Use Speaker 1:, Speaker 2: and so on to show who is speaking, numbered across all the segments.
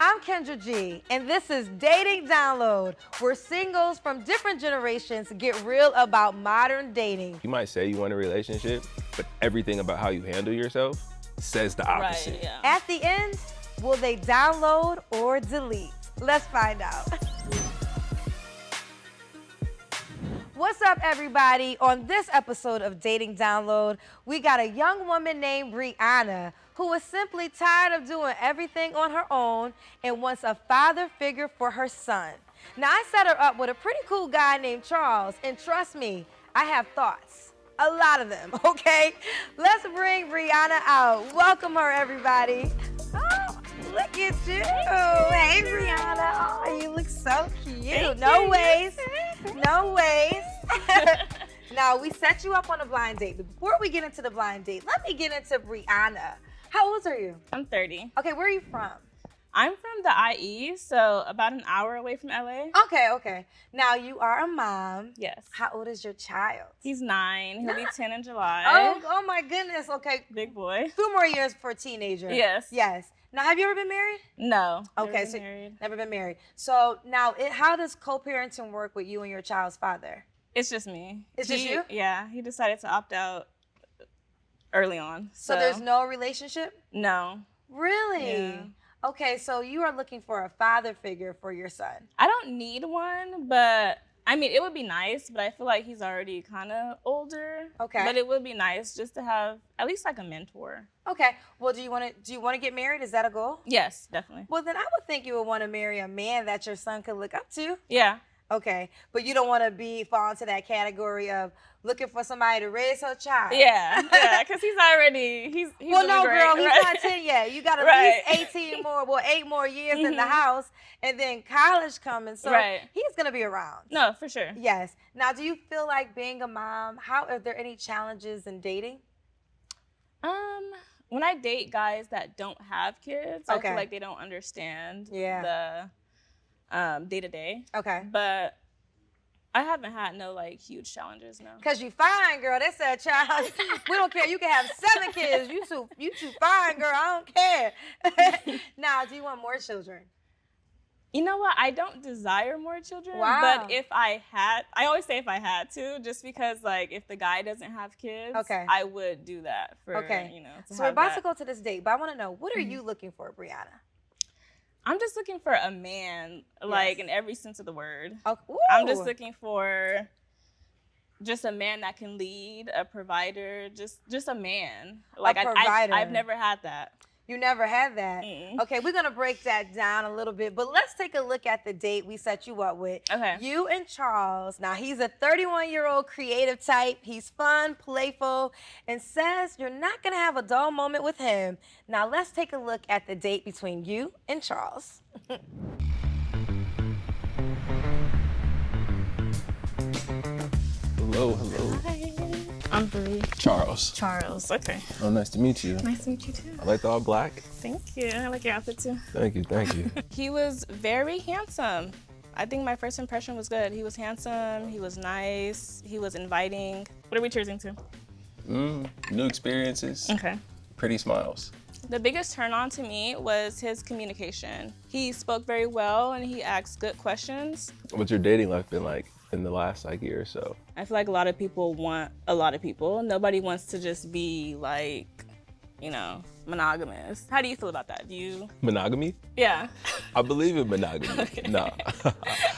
Speaker 1: I'm Kendra G, and this is Dating Download, where singles from different generations get real about modern dating.
Speaker 2: You might say you want a relationship, but everything about how you handle yourself says the opposite.
Speaker 3: Right, yeah.
Speaker 1: At the end, will they download or delete? Let's find out. What's up, everybody? On this episode of Dating Download, we got a young woman named Briana who is simply tired of doing everything on her own and wants a father figure for her son. Now, I set her up with a pretty cool guy named Charles, and trust me, I have thoughts. A lot of them, okay? Let's bring Briana out. Welcome her, everybody. Oh, look at you. Hey, Briana. Oh, you look so cute. No ways. No ways. Now, we set you up on a blind date. But before we get into the blind date, let me get into Briana. How old are you?
Speaker 3: I'm 30.
Speaker 1: Okay, where are you from?
Speaker 3: I'm from the IE, so about an hour away from LA.
Speaker 1: Okay. Now, you are a mom.
Speaker 3: Yes.
Speaker 1: How old is your child?
Speaker 3: He's 9. He'll be 10 in July.
Speaker 1: Oh my goodness. Okay.
Speaker 3: Big boy.
Speaker 1: 2 more years for a teenager.
Speaker 3: Yes.
Speaker 1: Now, have you ever been married?
Speaker 3: No.
Speaker 1: Okay, so never been married. So now, how does co-parenting work with you and your child's father?
Speaker 3: It's just me.
Speaker 1: It's just you?
Speaker 3: Yeah. He decided to opt out early on.
Speaker 1: So there's no relationship?
Speaker 3: No.
Speaker 1: Really?
Speaker 3: Yeah.
Speaker 1: Okay, so you are looking for a father figure for your son.
Speaker 3: I don't need one, but I mean, it would be nice, but I feel like he's already kind of older.
Speaker 1: Okay.
Speaker 3: But it would be nice just to have at least like a mentor.
Speaker 1: Okay. Well, do you want to get married? Is that a goal?
Speaker 3: Yes, definitely.
Speaker 1: Well, then I would think you would want to marry a man that your son could look up to.
Speaker 3: Yeah.
Speaker 1: Okay, but you don't want to fall into that category of looking for somebody to raise her child.
Speaker 3: Yeah, because he's
Speaker 1: well, no,
Speaker 3: great,
Speaker 1: girl,
Speaker 3: right?
Speaker 1: he's not 10 yet. You got at least 8 more years in the house, and then college coming, so he's gonna be around.
Speaker 3: No, for sure.
Speaker 1: Yes. Now, do you feel like being a mom? Are there any challenges in dating?
Speaker 3: When I date guys that don't have kids, I feel like they don't understand the day-to-day.
Speaker 1: Okay.
Speaker 3: But I haven't had no like huge challenges, no.
Speaker 1: Cause you fine, girl. They said, child, we don't care. You can have 7 kids. You too fine, girl. I don't care. Now, do you want more children?
Speaker 3: You know what? I don't desire more children.
Speaker 1: Wow.
Speaker 3: But I always say if I had to, just because like if the guy doesn't have kids, I would do that for
Speaker 1: So we're about to go to this date, but I want to know, what are you looking for, Briana?
Speaker 3: I'm just looking for a man, like in every sense of the word.
Speaker 1: Okay.
Speaker 3: I'm just looking for just a man that can lead, a provider, just a man. Like
Speaker 1: a provider.
Speaker 3: I've never had that.
Speaker 1: You never had that?
Speaker 3: Mm-mm.
Speaker 1: Okay, we're gonna break that down a little bit, but let's take a look at the date we set you up with.
Speaker 3: Okay.
Speaker 1: You and Charles. Now, he's a 31-year-old creative type. He's fun, playful, and says you're not gonna have a dull moment with him. Now, let's take a look at the date between you and Charles.
Speaker 2: Hello.
Speaker 3: Hi. I'm Bree.
Speaker 2: Charles.
Speaker 3: Charles. Okay.
Speaker 2: Oh, nice to meet you.
Speaker 3: Nice to meet you too.
Speaker 2: I like the all black.
Speaker 3: Thank you. I like your outfit too.
Speaker 2: Thank you.
Speaker 3: He was very handsome. I think my first impression was good. He was handsome. He was nice. He was inviting. What are we choosing to?
Speaker 2: New experiences.
Speaker 3: Okay.
Speaker 2: Pretty smiles.
Speaker 3: The biggest turn on to me was his communication. He spoke very well and he asked good questions.
Speaker 2: What's your dating life been like in the last year or so?
Speaker 3: I feel like a lot of people want a lot of people. Nobody wants to just be like, monogamous. How do you feel about that? Do you?
Speaker 2: Monogamy?
Speaker 3: Yeah.
Speaker 2: I believe in monogamy. No.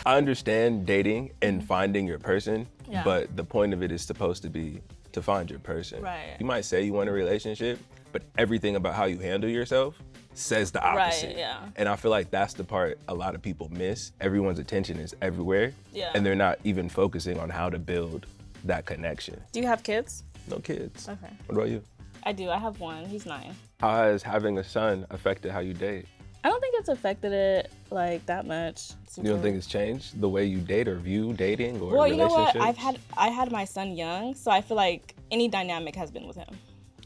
Speaker 2: I understand dating and finding your person, but the point of it is supposed to be to find your person.
Speaker 3: Right.
Speaker 2: You might say you want a relationship, but everything about how you handle yourself says the opposite.
Speaker 3: Right, yeah.
Speaker 2: And I feel like that's the part a lot of people miss. Everyone's attention is everywhere, and they're not even focusing on how to build that connection.
Speaker 3: Do you have kids?
Speaker 2: No kids.
Speaker 3: Okay.
Speaker 2: What about you?
Speaker 3: I do. I have one. He's 9.
Speaker 2: How has having a son affected how you date?
Speaker 3: I don't think it's affected it like that much.
Speaker 2: You don't think it's changed the way you date or view dating or
Speaker 3: well, you know
Speaker 2: relationships?
Speaker 3: what? I had my son young, so I feel like any dynamic has been with him.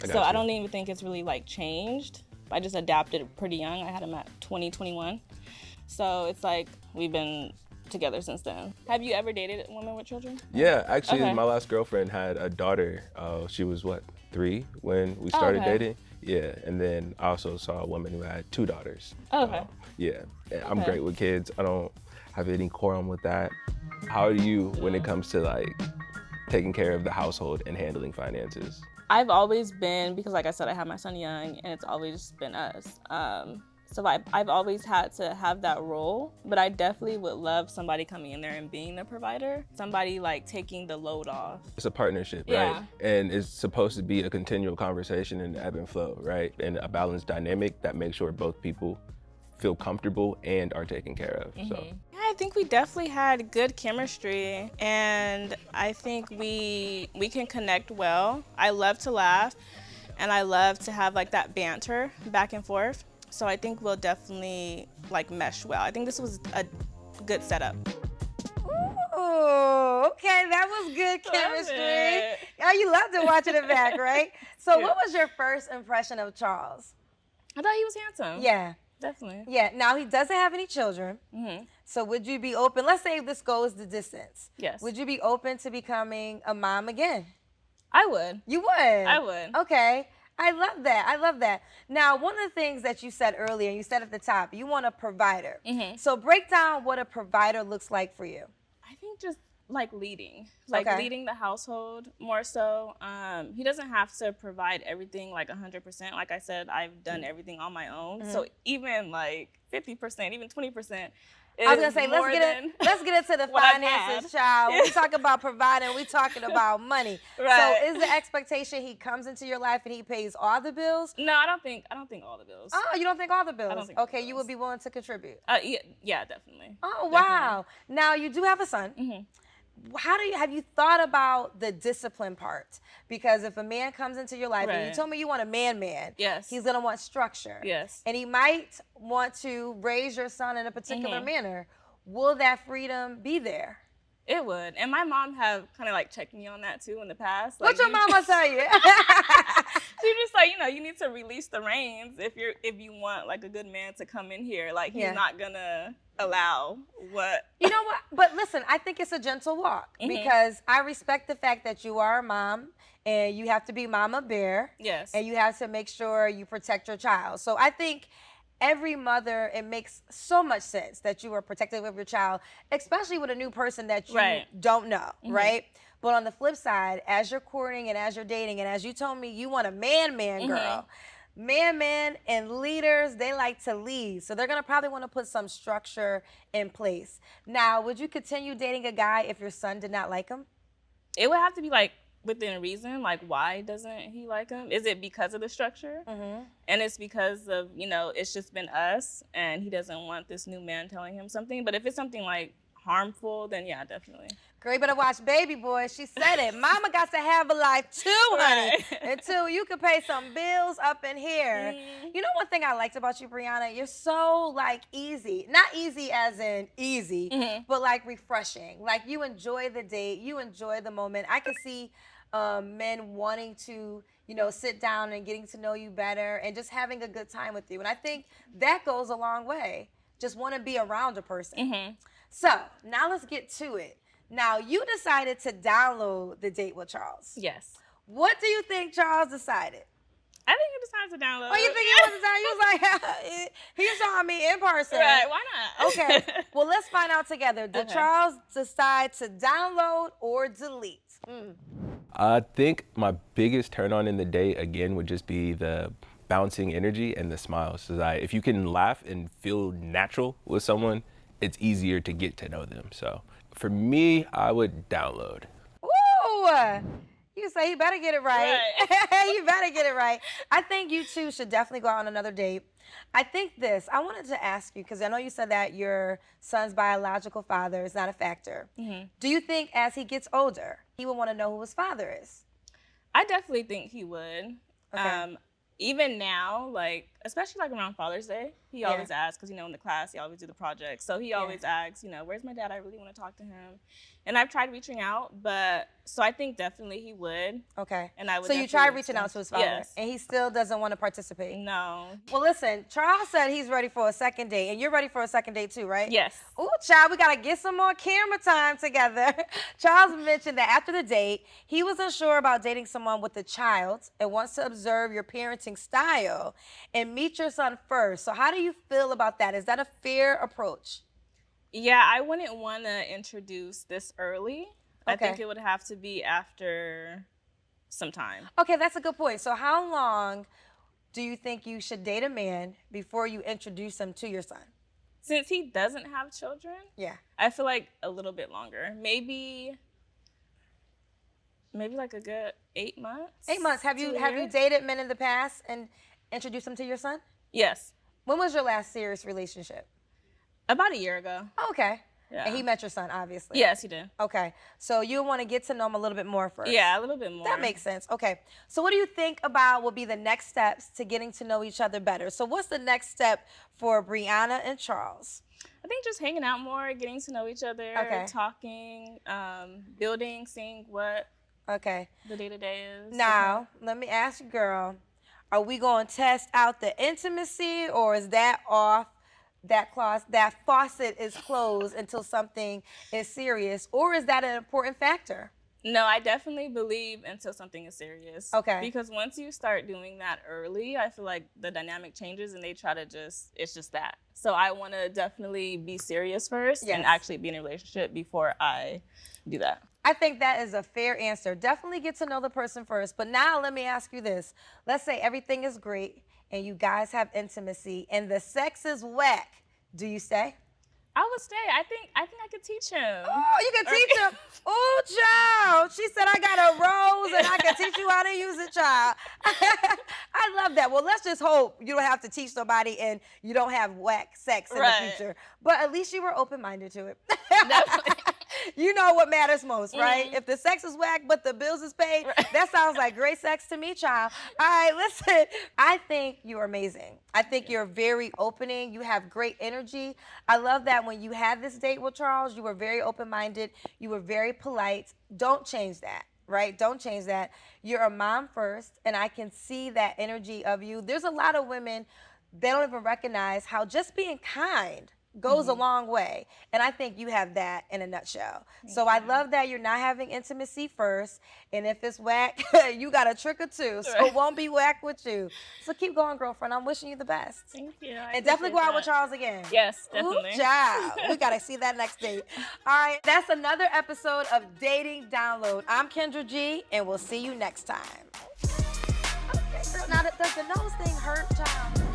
Speaker 3: So I don't even think it's really like changed. I just adapted pretty young. I had him at 21. So it's like we've been together since then. Have you ever dated a woman with children?
Speaker 2: Yeah, actually, my last girlfriend had a daughter. She was, 3 when we started dating? Yeah, and then I also saw a woman who had 2 daughters.
Speaker 3: Oh, okay.
Speaker 2: Yeah, I'm
Speaker 3: Okay.
Speaker 2: great with kids. I don't have any quorum with that. How are you when it comes to like taking care of the household and handling finances?
Speaker 3: I've always been, because like I said, I had my son young, and it's always been us. So I've always had to have that role, but I definitely would love somebody coming in there and being the provider, somebody like taking the load off.
Speaker 2: It's a partnership,
Speaker 3: Yeah.
Speaker 2: right? And it's supposed to be a continual conversation and ebb and flow, right? And a balanced dynamic that makes sure both people feel comfortable and are taken care of. So
Speaker 3: Yeah, I think we definitely had good chemistry, and I think we can connect well. I love to laugh, and I love to have like that banter back and forth. So I think we'll definitely like mesh well. I think this was a good setup.
Speaker 1: Ooh, okay, that was good chemistry.
Speaker 3: it.
Speaker 1: Oh, you loved it watching it back, right? So
Speaker 3: Yeah.
Speaker 1: what was your first impression of Charles?
Speaker 3: I thought he was handsome.
Speaker 1: Yeah.
Speaker 3: Definitely.
Speaker 1: Yeah, now he doesn't have any children. So would you be open, let's say this goes the distance.
Speaker 3: Yes.
Speaker 1: Would you be open to becoming a mom again?
Speaker 3: I would.
Speaker 1: You would?
Speaker 3: I would.
Speaker 1: Okay. I love that. I love that. Now, one of the things that you said earlier, you said at the top, you want a provider. So break down what a provider looks like for you.
Speaker 3: I think just like leading, like
Speaker 1: Okay.
Speaker 3: leading the household more so. He doesn't have to provide everything like 100%. Like I said, I've done everything on my own. So even like 50%, even 20%.
Speaker 1: I was gonna say, let's get into the
Speaker 3: what I've
Speaker 1: finances,
Speaker 3: had.
Speaker 1: child. When we talk about providing, we talking about money.
Speaker 3: Right.
Speaker 1: So is the expectation he comes into your life and he pays all the bills?
Speaker 3: No, I don't think all the bills.
Speaker 1: Oh, you don't think all the bills?
Speaker 3: don't think all the
Speaker 1: Okay, you
Speaker 3: bills.
Speaker 1: would be willing to contribute.
Speaker 3: Yeah, definitely.
Speaker 1: Oh, wow. Now you do have a son. How have you thought about the discipline part? Because if a man comes into your life and you
Speaker 3: Right.
Speaker 1: told me you want a man,
Speaker 3: Yes.
Speaker 1: he's gonna want structure.
Speaker 3: Yes.
Speaker 1: And he might want to raise your son in a particular manner. Will that freedom be there?
Speaker 3: It would. And my mom have kind of like checked me on that too in the past.
Speaker 1: What
Speaker 3: Like,
Speaker 1: your mama tell you?
Speaker 3: She's just like, you need to release the reins if you want like a good man to come in here. Like he's
Speaker 1: Yeah.
Speaker 3: not gonna allow what.
Speaker 1: You know what? But listen, I think it's a gentle walk because I respect the fact that you are a mom and you have to be mama bear.
Speaker 3: Yes.
Speaker 1: And you have to make sure you protect your child. So I think every mother, it makes so much sense that you are protective of your child, especially with a new person that you
Speaker 3: Right.
Speaker 1: don't know, right? But on the flip side, as you're courting and as you're dating, and as you told me you want a man girl, man and leaders, they like to lead. So they're going to probably want to put some structure in place. Now, would you continue dating a guy if your son did not like him?
Speaker 3: It would have to be like within reason. Like, why doesn't he like him? Is it because of the structure? And it's because of, it's just been us and he doesn't want this new man telling him something. But if it's something like harmful, then yeah, definitely.
Speaker 1: Girl, you better watch Baby Boy. She said it. Mama got to have a life too, honey.
Speaker 3: Right.
Speaker 1: Until you can pay some bills up in here. You know one thing I liked about you, Briana? You're so like easy. Not easy as in easy, but like refreshing. Like you enjoy the date. You enjoy the moment. I can see men wanting to, sit down and getting to know you better and just having a good time with you. And I think that goes a long way. Just want to be around a person. So now let's get to it. Now you decided to download the Date with Charles.
Speaker 3: Yes.
Speaker 1: What do you think Charles decided?
Speaker 3: I think it's time to download.
Speaker 1: Oh, you think it was the time? He was like, he saw me in person.
Speaker 3: Right, why not?
Speaker 1: Okay, well, let's find out together. Did
Speaker 3: Okay.
Speaker 1: Charles decide to download or delete?
Speaker 2: I think my biggest turn on in the day again would just be the bouncing energy and the smiles. So if you can laugh and feel natural with someone, it's easier to get to know them. So for me, I would download.
Speaker 1: Ooh, you say you better get it right.
Speaker 3: Right.
Speaker 1: You better get it right. I think you two should definitely go out on another date. I think I wanted to ask you, because I know you said that your son's biological father is not a factor. Do you think as he gets older, he will want to know who his father is?
Speaker 3: I definitely think he would.
Speaker 1: Okay.
Speaker 3: Even now, like, especially like around Father's Day, he
Speaker 1: Yeah.
Speaker 3: always asks, because, you know, in the class, he always do the projects. So he always asks, you know, where's my dad? I really want to talk to him. And I've tried reaching out, but so I think definitely he would.
Speaker 1: Okay.
Speaker 3: And I would
Speaker 1: So you
Speaker 3: definitely
Speaker 1: tried reaching out to his father,
Speaker 3: Yes.
Speaker 1: and he still doesn't want to participate?
Speaker 3: No.
Speaker 1: Well, listen, Charles said he's ready for a second date, and you're ready for a second date too, right?
Speaker 3: Yes.
Speaker 1: Ooh, child, we got to get some more camera time together. Charles mentioned that after the date, he was unsure about dating someone with a child and wants to observe your parenting style and meet your son first. So how do you feel about that? Is that a fair approach?
Speaker 3: Yeah, I wouldn't want to introduce this early. I
Speaker 1: Okay.
Speaker 3: think it would have to be after some time.
Speaker 1: Okay, that's a good point. So how long do you think you should date a man before you introduce him to your son?
Speaker 3: Since he doesn't have children,
Speaker 1: Yeah.
Speaker 3: I feel like a little bit longer. Maybe like a good 8 months.
Speaker 1: 8 months. Have you
Speaker 3: 2
Speaker 1: have you
Speaker 3: years?
Speaker 1: dated men in the past and introduced them to your son?
Speaker 3: Yes.
Speaker 1: When was your last serious relationship?
Speaker 3: About a year ago.
Speaker 1: Oh, okay.
Speaker 3: Yeah.
Speaker 1: And he met your son, obviously.
Speaker 3: Yes, he did.
Speaker 1: Okay. So you want to get to know him a little bit more first.
Speaker 3: Yeah, a little bit more.
Speaker 1: That makes sense. Okay. So what do you think about will be the next steps to getting to know each other better? So what's the next step for Briana and Charles?
Speaker 3: I think just hanging out more, getting to know each other,
Speaker 1: Okay.
Speaker 3: talking, building, seeing what
Speaker 1: Okay.
Speaker 3: the day-to-day is.
Speaker 1: Now, let me ask you, girl, are we going to test out the intimacy, or is that off? That faucet is closed until something is serious, or is that an important factor?
Speaker 3: No, I definitely believe until something is serious.
Speaker 1: Okay.
Speaker 3: Because once you start doing that early, I feel like the dynamic changes and they try to it's just that. So I want to definitely be serious first
Speaker 1: Yes.
Speaker 3: and actually be in a relationship before I do that.
Speaker 1: I think that is a fair answer. Definitely get to know the person first. But now let me ask you this. Let's say everything is great and you guys have intimacy and the sex is whack. Do you stay?
Speaker 3: I would stay. I think I could teach him.
Speaker 1: Oh, you can teach him. Oh, child. She said, I got a rose and I can teach you how to use it, child. I love that. Well, let's just hope you don't have to teach somebody and you don't have whack sex in the future. But at least you were open-minded to it.
Speaker 3: Definitely.
Speaker 1: You know what matters most, right?
Speaker 3: Mhm.
Speaker 1: If the sex is whack, but the bills is paid, that sounds like great sex to me, child. All right, listen. I think you're amazing. I think you're very opening. You have great energy. I love that when you had this date with Charles, you were very open-minded. You were very polite. Don't change that, right? Don't change that. You're a mom first, and I can see that energy of you. There's a lot of women, they don't even recognize how just being kind goes a long way. And I think you have that in a nutshell. So I love that you're not having intimacy first. And if it's whack, you got a trick or two. So it won't be whack with you. So keep going, girlfriend. I'm wishing you the best.
Speaker 3: Thank you.
Speaker 1: And definitely go out with Charles again.
Speaker 3: Yes, definitely.
Speaker 1: Ooh, child. We got to see that next date. All right. That's another episode of Dating Download. I'm Kendra G, and we'll see you next time. Okay, girl. Now, does the nose thing hurt, child?